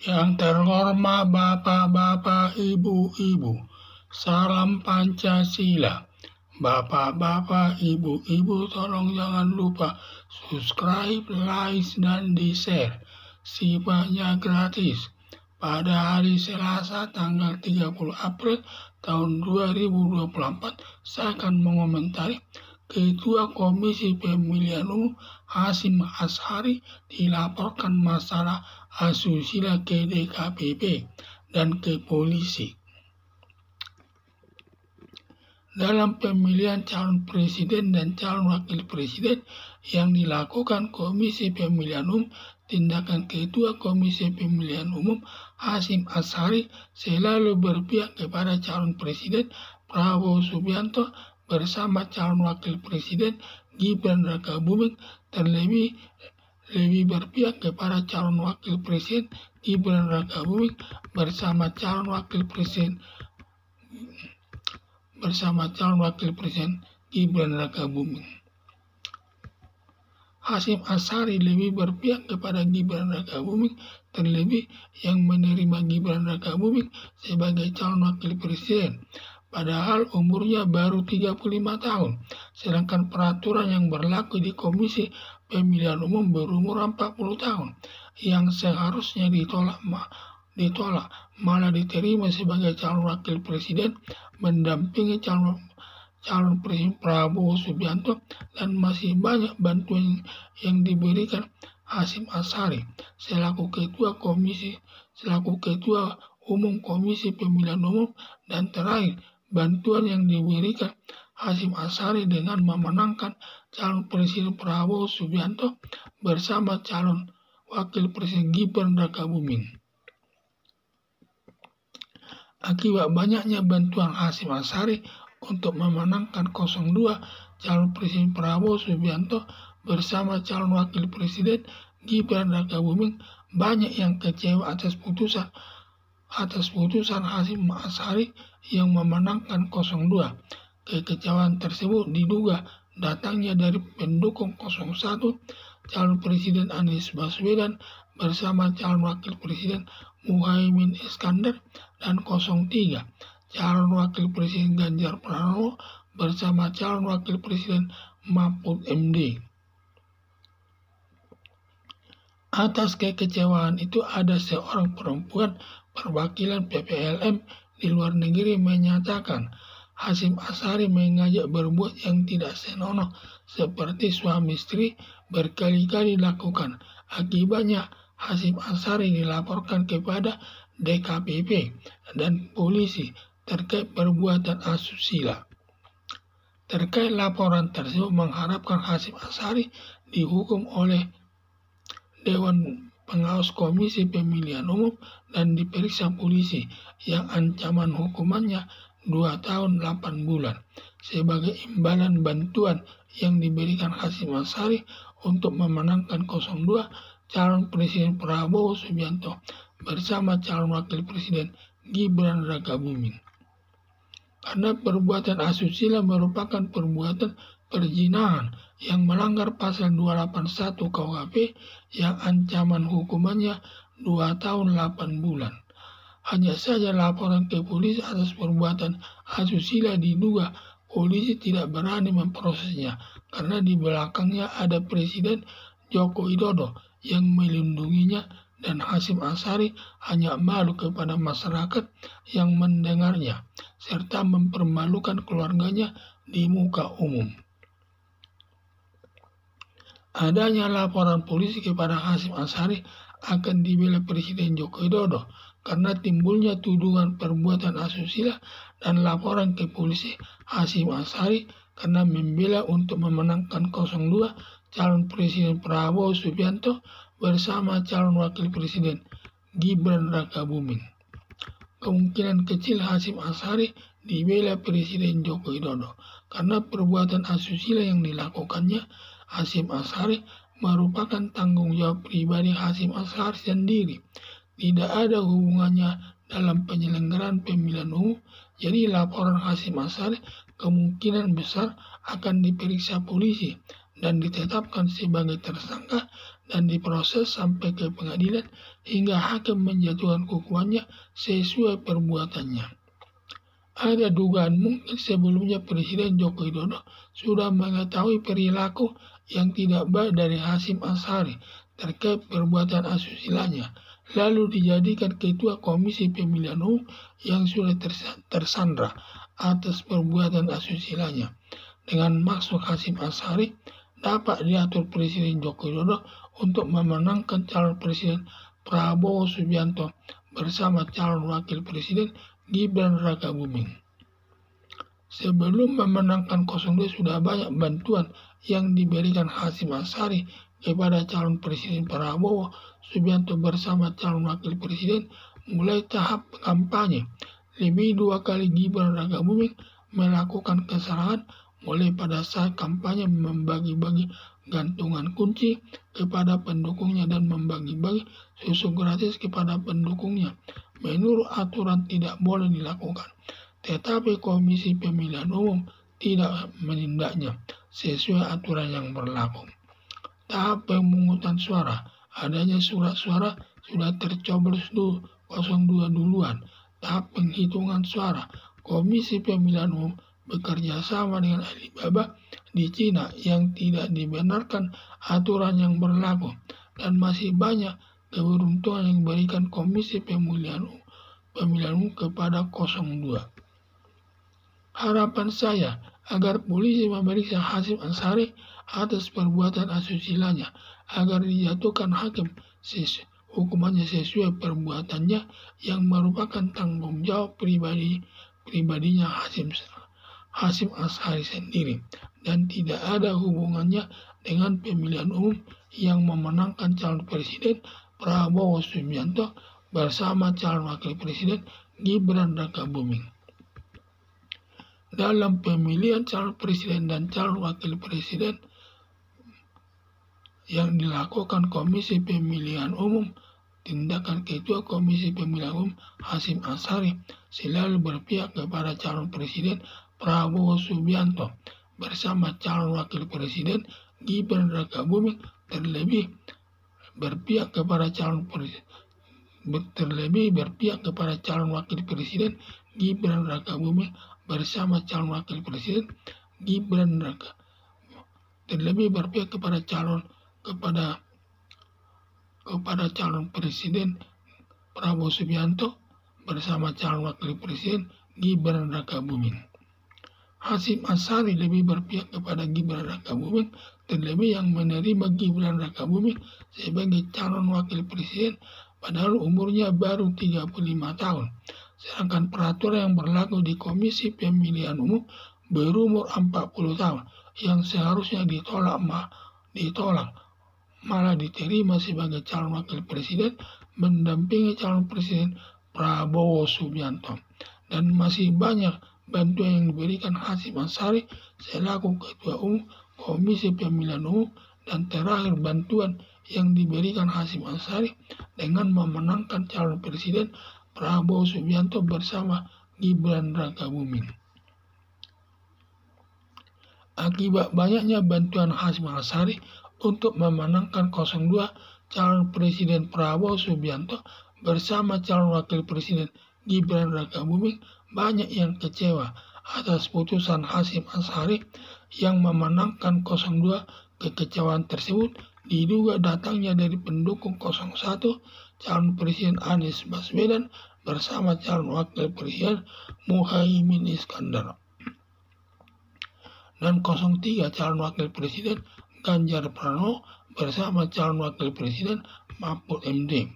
Yang terhormat Bapak-bapak, Ibu-ibu, salam Pancasila. Bapak-bapak, Ibu-ibu, tolong jangan lupa subscribe, like, dan di-share. Sifatnya gratis. Pada hari Selasa tanggal 30 April tahun 2024, saya akan mengomentari Ketua Komisi Pemilihan Umum Hasyim Asyari dilaporkan masalah asusila ke DKPP dan ke polisi. Dalam pemilihan calon presiden dan calon wakil presiden yang dilakukan Komisi Pemilihan Umum, tindakan Ketua Komisi Pemilihan Umum Hasyim Asyari selalu berpihak kepada calon presiden Prabowo Subianto bersama calon wakil presiden Gibran Rakabuming, terlebih berpihak kepada calon wakil presiden Gibran Rakabuming bersama calon wakil presiden Gibran Rakabuming. Hasyim Asyari lebih berpihak kepada Gibran Rakabuming, terlebih yang menerima Gibran Rakabuming sebagai calon wakil presiden. Padahal umurnya baru 35 tahun, sedangkan peraturan yang berlaku di Komisi Pemilihan Umum berumur 40 tahun, yang seharusnya ditolak malah diterima sebagai calon wakil presiden mendampingi calon presiden Prabowo Subianto, dan masih banyak bantuan yang diberikan Hasyim Asyari selaku Ketua Umum Komisi Pemilihan Umum. Dan terakhir, bantuan yang diberikan Hasyim Asyari dengan memenangkan calon presiden Prabowo Subianto bersama calon wakil presiden Gibran Rakabuming. Akibat banyaknya bantuan Hasyim Asyari untuk memenangkan 02 calon presiden Prabowo Subianto bersama calon wakil presiden Gibran Rakabuming, banyak yang kecewa atas putusan Hasyim Asyari yang memenangkan 02. Kekecewaan tersebut diduga datangnya dari pendukung 01 calon presiden Anies Baswedan bersama calon wakil presiden Muhaimin Iskandar, dan 03 calon wakil presiden Ganjar Pranowo bersama calon wakil presiden Mahfud MD. Atas kekecewaan itu, ada seorang perempuan perwakilan PPLM di luar negeri menyatakan Hasyim Asyari mengajak berbuat yang tidak senonoh seperti suami istri berkali-kali lakukan. Akibatnya Hasyim Asyari dilaporkan kepada DKPP dan polisi terkait perbuatan asusila. Terkait laporan tersebut mengharapkan Hasyim Asyari dihukum oleh Dewan Pengawas Komisi Pemilihan Umum dan diperiksa polisi yang ancaman hukumannya 2 tahun 8 bulan sebagai imbalan bantuan yang diberikan Hasyim Asyari untuk memenangkan 02 calon presiden Prabowo Subianto bersama calon wakil presiden Gibran Rakabuming. Karena perbuatan asusila merupakan perbuatan perzinahan yang melanggar pasal 281 KUHP yang ancaman hukumannya 2 tahun 8 bulan. Hanya saja laporan ke polisi atas perbuatan asusila diduga polisi tidak berani memprosesnya karena di belakangnya ada Presiden Joko Widodo yang melindunginya, dan Hasyim Asyari hanya malu kepada masyarakat yang mendengarnya serta mempermalukan keluarganya di muka umum. Adanya laporan polisi kepada Hasyim Asyari akan dibela Presiden Joko Widodo karena timbulnya tuduhan perbuatan asusila, dan laporan ke polisi Hasyim Asyari karena membela untuk memenangkan 02 calon presiden Prabowo Subianto bersama calon wakil presiden Gibran Rakabuming. Kemungkinan kecil Hasyim Asyari dibela Presiden Joko Widodo karena perbuatan asusila yang dilakukannya Hasyim Asyari merupakan tanggung jawab pribadi Hasyim Asyari sendiri. Tidak ada hubungannya dalam penyelenggaraan pemilihan umum, jadi laporan Hasyim Asyari kemungkinan besar akan diperiksa polisi dan ditetapkan sebagai tersangka dan diproses sampai ke pengadilan hingga hakim menjatuhkan hukumannya sesuai perbuatannya. Ada dugaan mungkin sebelumnya Presiden Joko Widodo sudah mengetahui perilaku yang tidak baik dari Hasyim Asyari terkait perbuatan asusilanya, lalu dijadikan Ketua Komisi Pemilihan Umum yang sudah tersandra atas perbuatan asusilanya. Dengan maksud Hasyim Asyari dapat diatur Presiden Joko Widodo untuk memenangkan calon Presiden Prabowo Subianto bersama calon Wakil Presiden Gibran Rakabuming. Sebelum memenangkan 02 sudah banyak bantuan yang diberikan Hasyim Asyari kepada calon Presiden Prabowo Subianto bersama calon Wakil Presiden mulai tahap kampanye. Lebih 2 kali Gibran Rakabuming melakukan kesalahan mulai pada saat kampanye membagi-bagi gantungan kunci kepada pendukungnya dan membagi-bagi susu gratis kepada pendukungnya. Menurut aturan tidak boleh dilakukan, tetapi Komisi Pemilihan Umum tidak menindaknya sesuai aturan yang berlaku. Tahap pemungutan suara, adanya surat suara sudah tercoblos 02 duluan. Tahap penghitungan suara, Komisi Pemilihan Umum bekerja sama dengan Alibaba di Cina yang tidak dibenarkan aturan yang berlaku, dan masih banyak keberuntungan yang diberikan Komisi Pemilihan Umum kepada 02. Harapan saya agar polisi memeriksa Hasyim Asyari atas perbuatan asusilanya agar dijatuhkan hakim hukumannya sesuai perbuatannya yang merupakan tanggung jawab pribadinya Hasyim Asyari sendiri dan tidak ada hubungannya dengan pemilihan umum yang memenangkan calon Presiden Prabowo Subianto bersama calon Wakil Presiden Gibran Rakabuming. Dalam pemilihan calon Presiden dan calon Wakil Presiden yang dilakukan Komisi Pemilihan Umum, tindakan Ketua Komisi Pemilihan Umum Hasyim Asyari selalu berpihak kepada calon Presiden Prabowo Subianto bersama calon Wakil Presiden Gibran Rakabuming, terlebih berpihak kepada calon Wakil Presiden Gibran Rakabuming bersama calon Wakil Presiden Gibran terlebih berpihak kepada calon Presiden Prabowo Subianto bersama calon Wakil Presiden Gibran Rakabuming. Hasyim Asyari lebih berpihak kepada Gibran Rakabuming, terlebih yang menerima Gibran Rakabuming sebagai calon Wakil Presiden padahal umurnya baru 35 tahun. Sedangkan peraturan yang berlaku di Komisi Pemilihan Umum berumur 40 tahun yang seharusnya ditolak malah diterima sebagai calon Wakil Presiden mendampingi calon Presiden Prabowo Subianto. Dan masih banyak bantuan yang diberikan Hasyim Asyari selaku Ketua Umum Komisi Pemilihan Umum, dan terakhir bantuan yang diberikan Hasyim Asyari dengan memenangkan calon Presiden Prabowo Subianto bersama Gibran Rakabuming. Akibat banyaknya bantuan Hasyim Asyari untuk memenangkan 02 calon Presiden Prabowo Subianto bersama calon Wakil Presiden Gibran Rakabuming, banyak yang kecewa atas putusan Hasyim Asyari yang memenangkan 02. Kekecewaan tersebut diduga datangnya dari pendukung 01 calon Presiden Anies Baswedan bersama calon Wakil Presiden Muhaimin Iskandar dan 03 calon Wakil Presiden Ganjar Pranowo bersama calon Wakil Presiden Mahfud MD.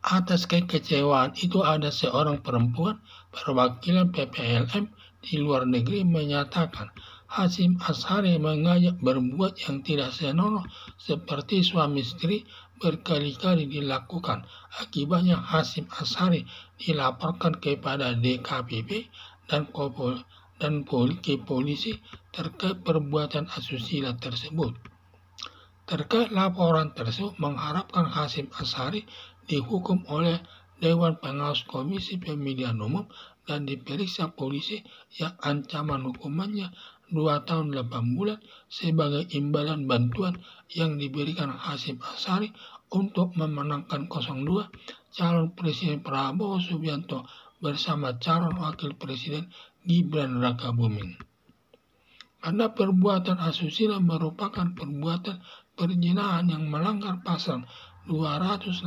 Atas kekecewaan itu ada seorang perempuan perwakilan PPLM di luar negeri menyatakan Hasyim Asyari mengajak berbuat yang tidak senonoh seperti suami istri berkali-kali dilakukan. Akibatnya Hasyim Asyari dilaporkan kepada DKPP dan polisi terkait perbuatan asusila tersebut. Terkait laporan tersebut mengharapkan Hasyim Asyari dihukum oleh Dewan Pengawas Komisi Pemilihan Umum dan diperiksa polisi yang ancaman hukumannya 2 tahun 8 bulan sebagai imbalan bantuan yang diberikan Hasyim Asyari untuk memenangkan 02 calon Presiden Prabowo Subianto bersama calon Wakil Presiden Gibran Rakabuming. Karena perbuatan asusila merupakan perbuatan perzinahan yang melanggar pasal 281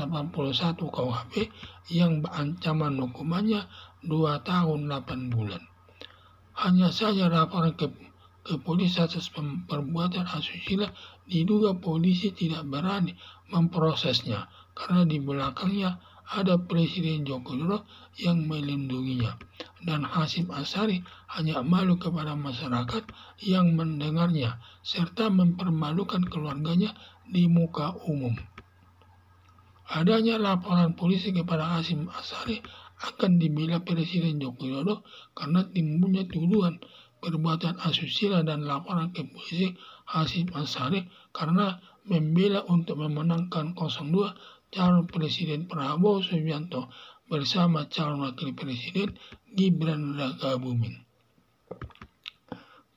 KUHP yang ancaman hukumannya 2 tahun 8 bulan. Hanya saja laporan ke polisi atas perbuatan asusila diduga polisi tidak berani memprosesnya karena di belakangnya ada Presiden Joko Widodo yang melindunginya, dan Hasyim Asyari hanya malu kepada masyarakat yang mendengarnya serta mempermalukan keluarganya di muka umum. Adanya laporan polisi kepada Hasyim Asyari akan dibela Presiden Joko Widodo karena timbulnya tuduhan perbuatan asusila dan laporan ke polisi Hasyim Asyari karena membela untuk memenangkan 02 calon Presiden Prabowo Subianto bersama calon Wakil Presiden Gibran Rakabuming.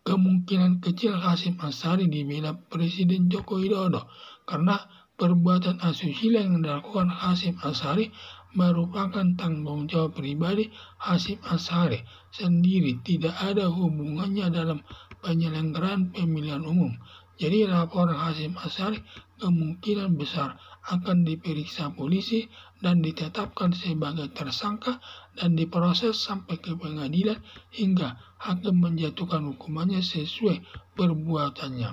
Kemungkinan kecil Hasyim Asyari dibela Presiden Joko Widodo karena perbuatan asusila yang dilakukan Hasyim Asyari merupakan tanggung jawab pribadi Hasyim Asyari sendiri, tidak ada hubungannya dalam penyelenggaraan pemilihan umum. Jadi laporan Hasyim Asyari kemungkinan besar akan diperiksa polisi dan ditetapkan sebagai tersangka dan diproses sampai ke pengadilan hingga hakim menjatuhkan hukumannya sesuai perbuatannya.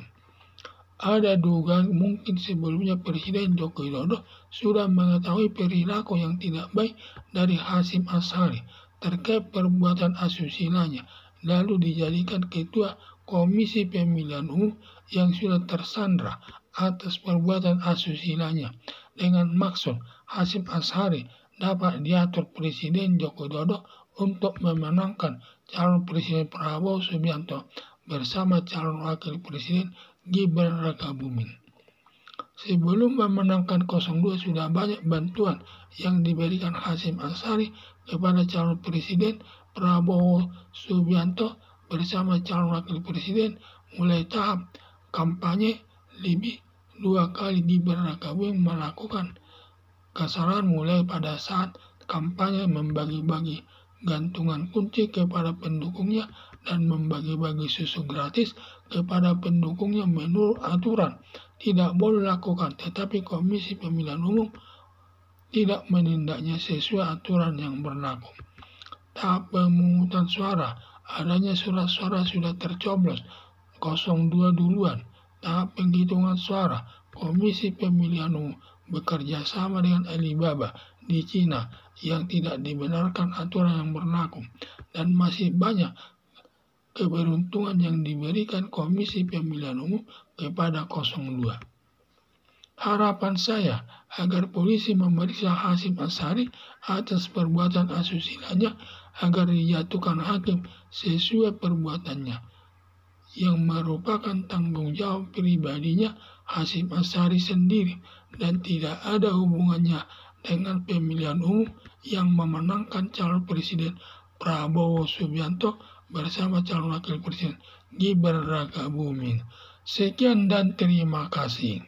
Ada dugaan mungkin sebelumnya Presiden Joko Widodo sudah mengetahui perilaku yang tidak baik dari Hasyim Asyari terkait perbuatan asusilanya, lalu dijadikan ketua Komisi Pemilihan Umum yang sudah tersandra atas perbuatan asusila-nya dengan maksud Hasyim Asyari dapat diatur Presiden Joko Widodo untuk memenangkan calon Presiden Prabowo Subianto bersama calon Wakil Presiden Gibran Rakabuming. Sebelum memenangkan 02 sudah banyak bantuan yang diberikan Hasyim Asyari kepada calon Presiden Prabowo Subianto bersama calon Wakil Presiden mulai tahap kampanye lebih 2 kali Gibran Rakabuming melakukan kesalahan mulai pada saat kampanye membagi-bagi gantungan kunci kepada pendukungnya dan membagi-bagi susu gratis kepada pendukungnya menurut aturan tidak boleh lakukan, tetapi Komisi Pemilihan Umum tidak menindaknya sesuai aturan yang berlaku. Tahap pemungutan suara, adanya surat suara sudah tercoblos 02 duluan. Tahap penghitungan suara, Komisi Pemilihan Umum bekerja sama dengan Alibaba di Cina yang tidak dibenarkan aturan yang berlaku, dan masih banyak keberuntungan yang diberikan Komisi Pemilihan Umum kepada 02. Harapan saya agar polisi memeriksa Hasyim Asyari atas perbuatan asusilanya agar dijatuhkan hakim sesuai perbuatannya yang merupakan tanggung jawab pribadinya Hasyim Asyari sendiri dan tidak ada hubungannya dengan pemilihan umum yang memenangkan calon Presiden Prabowo Subianto bersama calon Wakil Presiden Gibran Rakabuming. Sekian dan terima kasih.